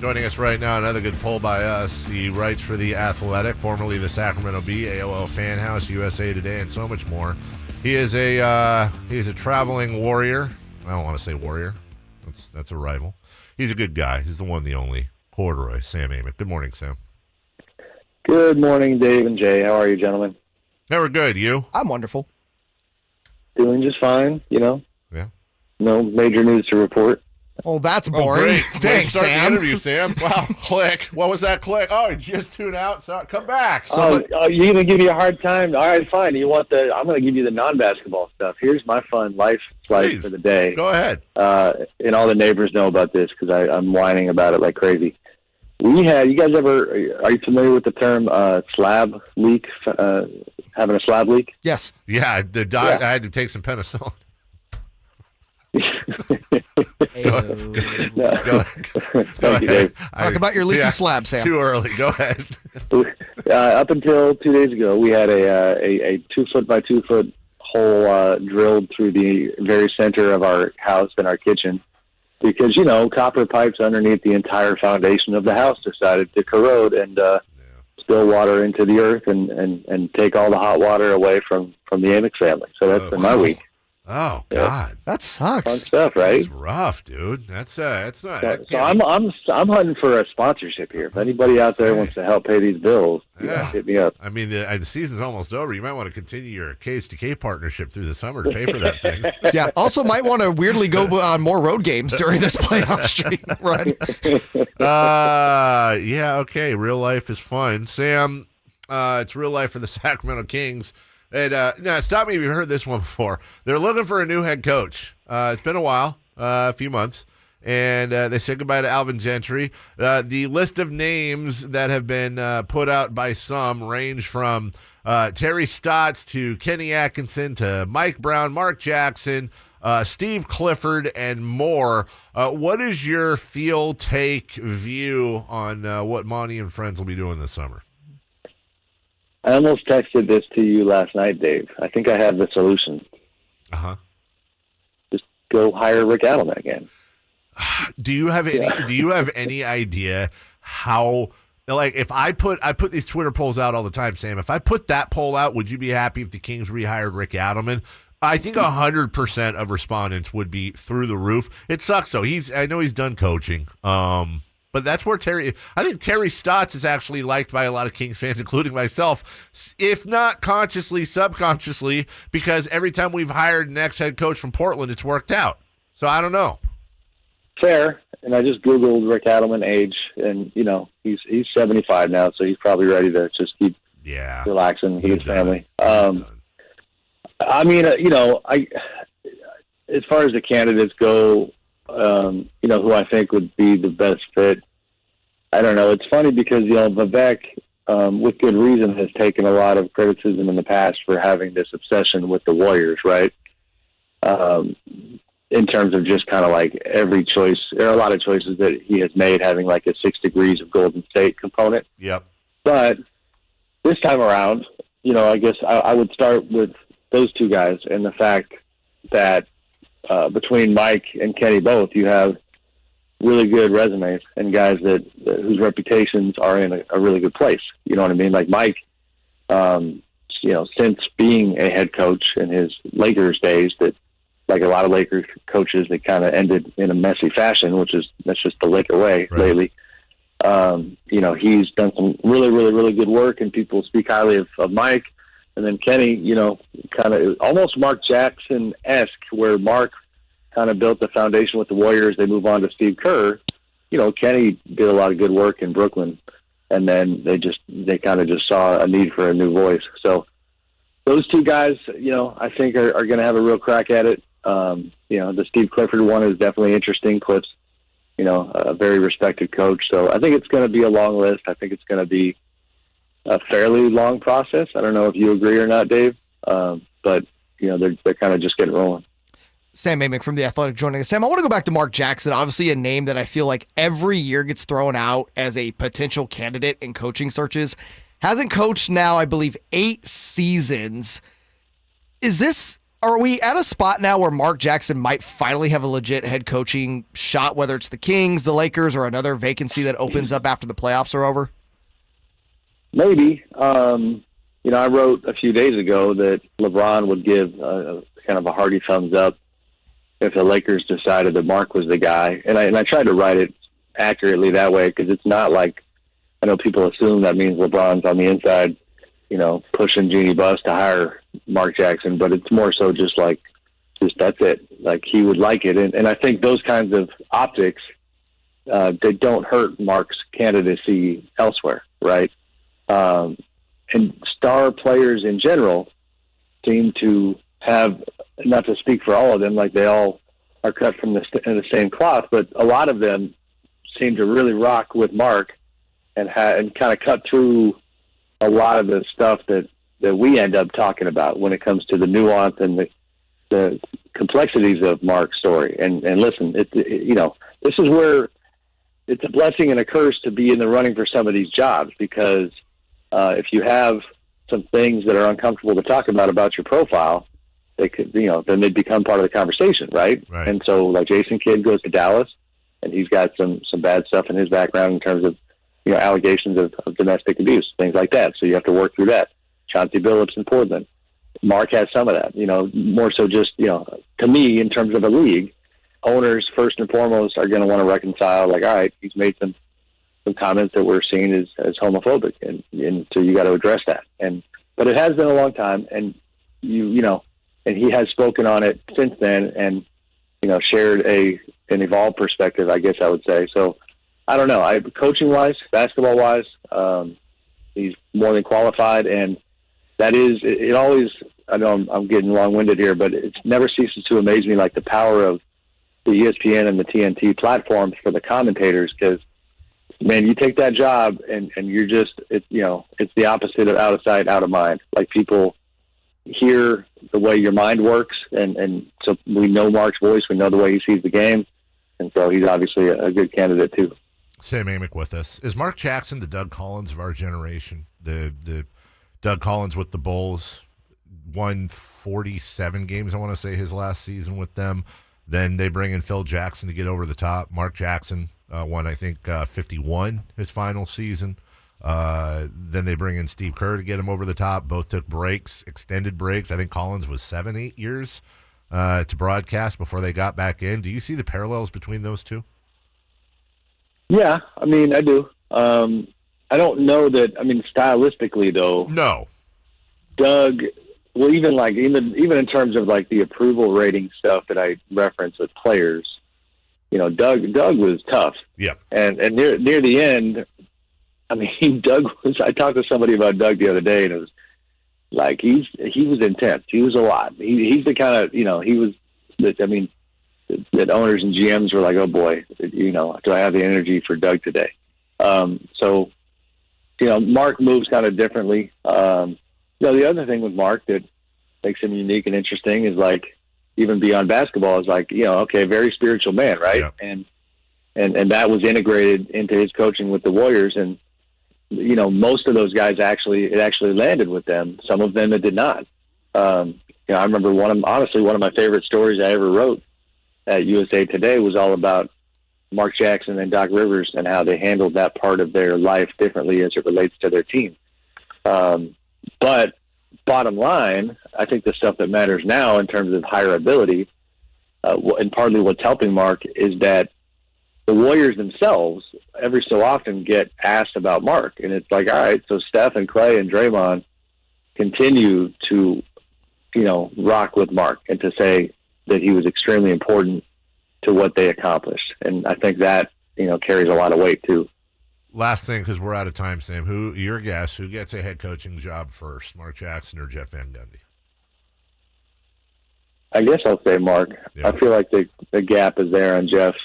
Joining us right now, another good poll by us. He writes for The Athletic, formerly the Sacramento Bee, AOL Fan House, USA Today, and so much more. He is a traveling warrior. I don't want to say warrior. That's a rival. He's a good guy. He's the one, the only. Corduroy, Sam Amick. Good morning, Sam. Good morning, Dave and Jay. How are you, gentlemen? Never good. You? I'm wonderful. Doing just fine, Yeah. No major news to report. Oh, that's boring. Great. Thanks, Start Sam. the interview, Sam. Wow, click. What was that click? Oh, you just tune out. So come back. You're going to give me a hard time. All right, fine. I'm going to give you the non-basketball stuff. Here's my fun life flight for the day. Go ahead. And all the neighbors know about this because I'm whining about it like crazy. You guys are you familiar with the term slab leak, having a slab leak? Yes. Yeah, I had to take some penicillin. Go Thank you, Dave. Talk about your leaky slab, Sam. Too early. Go ahead. Up until 2 days ago, we had a 2 foot by 2 foot hole drilled through the very center of our house and our kitchen because, copper pipes underneath the entire foundation of the house decided to corrode and spill water into the earth and take all the hot water away from the Amick family. So that's been my week. Oh God, that sucks. Fun stuff, right? It's rough, dude. That's not. So I'm hunting for a sponsorship here. If anybody out there wants to help pay these bills, hit me up. I mean, the season's almost over. You might want to continue your KH2K partnership through the summer to pay for that thing. Yeah. Also, might want to weirdly go on more road games during this playoff streak run. Yeah. Okay. Real life is fun, Sam. It's real life for the Sacramento Kings. And now, stop me if you've heard this one before. They're looking for a new head coach. It's been a while, a few months, and they said goodbye to Alvin Gentry. The list of names that have been put out by some range from Terry Stotts to Kenny Atkinson to Mike Brown, Mark Jackson, Steve Clifford, and more. What is your view on what Monty and friends will be doing this summer? I almost texted this to you last night, Dave. I think I have the solution. Just go hire Rick Adelman again. Do you have any idea how? Like, if I put these Twitter polls out all the time, Sam. If I put that poll out, would you be happy if the Kings rehired Rick Adelman? I think 100% of respondents would be through the roof. It sucks though. I know he's done coaching. But that's where I think Terry Stotts is actually liked by a lot of Kings fans, including myself, if not consciously, subconsciously, because every time we've hired an ex-head coach from Portland, it's worked out. So I don't know. Fair. And I just Googled Rick Adelman age, and, he's 75 now, so he's probably ready to just keep relaxing with his family. As far as the candidates go, who I think would be the best fit. I don't know. It's funny because, Vivek, with good reason, has taken a lot of criticism in the past for having this obsession with the Warriors, right? In terms of just kind of like every choice, there are a lot of choices that he has made having like a 6 degrees of Golden State component. Yep. But this time around, I guess I would start with those two guys and the fact that between Mike and Kenny both, you have really good resumes and guys whose reputations are in a really good place. You know what I mean? Like Mike, since being a head coach in his Lakers days, that like a lot of Lakers coaches, they kind of ended in a messy fashion, that's just the Laker way lately. He's done some really, really, really good work, and people speak highly of Mike. And then Kenny, kind of almost Mark Jackson-esque, where Mark kind of built the foundation with the Warriors. They move on to Steve Kerr. Kenny did a lot of good work in Brooklyn, and then they kind of just saw a need for a new voice. So those two guys, I think are going to have a real crack at it. The Steve Clifford one is definitely interesting. Cliff's, a very respected coach. So I think it's going to be a long list. I think it's going to be a fairly long process. I don't know if you agree or not, Dave, but they're kind of just getting rolling. Sam Amick from The Athletic joining us. Sam, I want to go back to Mark Jackson, obviously a name that I feel like every year gets thrown out as a potential candidate in coaching searches. Hasn't coached now, I believe, 8 seasons. Is this Are we at a spot now where Mark Jackson might finally have a legit head coaching shot, whether it's the Kings, the Lakers, or another vacancy that opens up after the playoffs are over? Maybe. I wrote a few days ago that LeBron would give kind of a hearty thumbs up if the Lakers decided that Mark was the guy. And I tried to write it accurately that way, because it's not like, I know people assume that means LeBron's on the inside, pushing Jeannie Buss to hire Mark Jackson, but it's more so just that's it. Like, he would like it. And I think those kinds of optics, they don't hurt Mark's candidacy elsewhere, right? And star players in general seem to have, not to speak for all of them, like they all are cut from the same cloth, but a lot of them seem to really rock with Mark and kind of cut through a lot of the stuff that we end up talking about when it comes to the nuance and the complexities of Mark's story. And listen, this is where it's a blessing and a curse to be in the running for some of these jobs, because if you have some things that are uncomfortable to talk about your profile, they could, then they become part of the conversation, right? And so, like, Jason Kidd goes to Dallas, and he's got some bad stuff in his background in terms of, allegations of domestic abuse, things like that. So you have to work through that. Chauncey Billups in Portland. Mark has some of that, more so just, to me, in terms of a league, owners, first and foremost, are going to want to reconcile, like, all right, he's made some comments that we're seeing as homophobic, and so you got to address that. But it has been a long time, and and he has spoken on it since then, and shared an evolved perspective, I guess I would say. So I don't know. Coaching wise, basketball wise, he's more than qualified, and that is it. Always, I know I'm getting long winded here, but it never ceases to amaze me, like the power of the ESPN and the TNT platforms for the commentators, because, man, you take that job and you're just, it's the opposite of out of sight, out of mind. Like, people hear the way your mind works. And so we know Mark's voice. We know the way he sees the game. And so he's obviously a good candidate too. Sam Amick with us. Is Mark Jackson the Doug Collins of our generation? The Doug Collins with the Bulls won 47 games, I want to say, his last season with them. Then they bring in Phil Jackson to get over the top. Mark Jackson won, I think, 51 his final season. Then they bring in Steve Kerr to get him over the top. Both took breaks, extended breaks. I think Collins was 7-8 years to broadcast before they got back in. Do you see the parallels between those two? Yeah, I mean, I do. I don't know that. I mean, stylistically, though. No. Doug. Well, even in terms of like the approval rating stuff that I referenced with players, Doug was tough. Yeah. And near the end, I mean, Doug was. I talked to somebody about Doug the other day, and it was like he was intense. He was a lot. He's the kind of he was. That owners and GMs were like, oh boy, do I have the energy for Doug today? So Mark moves kind of differently. The other thing with Mark that makes him unique and interesting is, like, even beyond basketball, is like, okay, very spiritual man, right? Yeah. And that was integrated into his coaching with the Warriors. And, most of those guys actually landed with them. Some of them it did not. I remember one of my favorite stories I ever wrote at USA Today was all about Mark Jackson and Doc Rivers and how they handled that part of their life differently as it relates to their team. But bottom line, I think the stuff that matters now in terms of hireability, and partly what's helping Mark, is that the Warriors themselves every so often get asked about Mark. And it's like, all right, so Steph and Clay and Draymond continue to, rock with Mark and to say that he was extremely important to what they accomplished. And I think that, carries a lot of weight too. Last thing, because we're out of time, Sam. Your guess? Who gets a head coaching job first, Mark Jackson or Jeff Van Gundy? I guess I'll say Mark. Yeah. I feel like the gap is there on Jeff.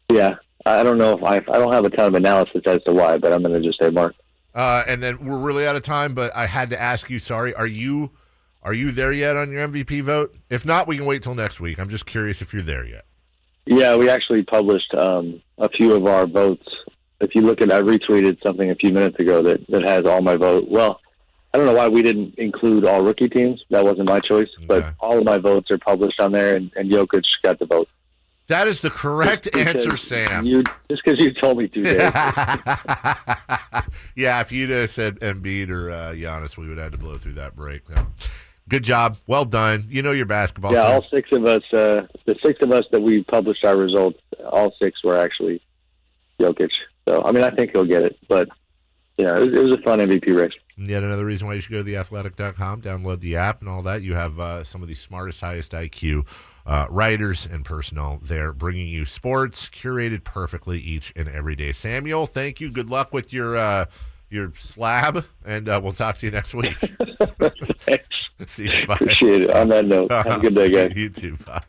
Yeah, I don't know if I don't have a ton of analysis as to why, but I'm going to just say Mark. And then we're really out of time, but I had to ask you. Sorry, are you there yet on your MVP vote? If not, we can wait till next week. I'm just curious if you're there yet. Yeah, we actually published a few of our votes. If you look at, I retweeted something a few minutes ago that has all my vote. Well, I don't know why we didn't include all rookie teams. That wasn't my choice, but all of my votes are published on there, and Jokic got the vote. That is the correct answer, Sam. Just because you told me to, Dave. Yeah, if you'd have said Embiid or Giannis, we would have had to blow through that break. Good job. Well done. You know your basketball. Yeah, Sam. all six of us, the six of us that we published our results, all six were actually Jokic. So, I mean, I think he'll get it. But, you know, it was a fun MVP race. Yet another reason why you should go to theathletic.com, download the app and all that. You have some of the smartest, highest IQ writers and personnel there bringing you sports curated perfectly each and every day. Samuel, thank you. Good luck with your slab, and we'll talk to you next week. Thanks. See you. Bye. Appreciate it. On that note, have a good day, guys. You too. Bye.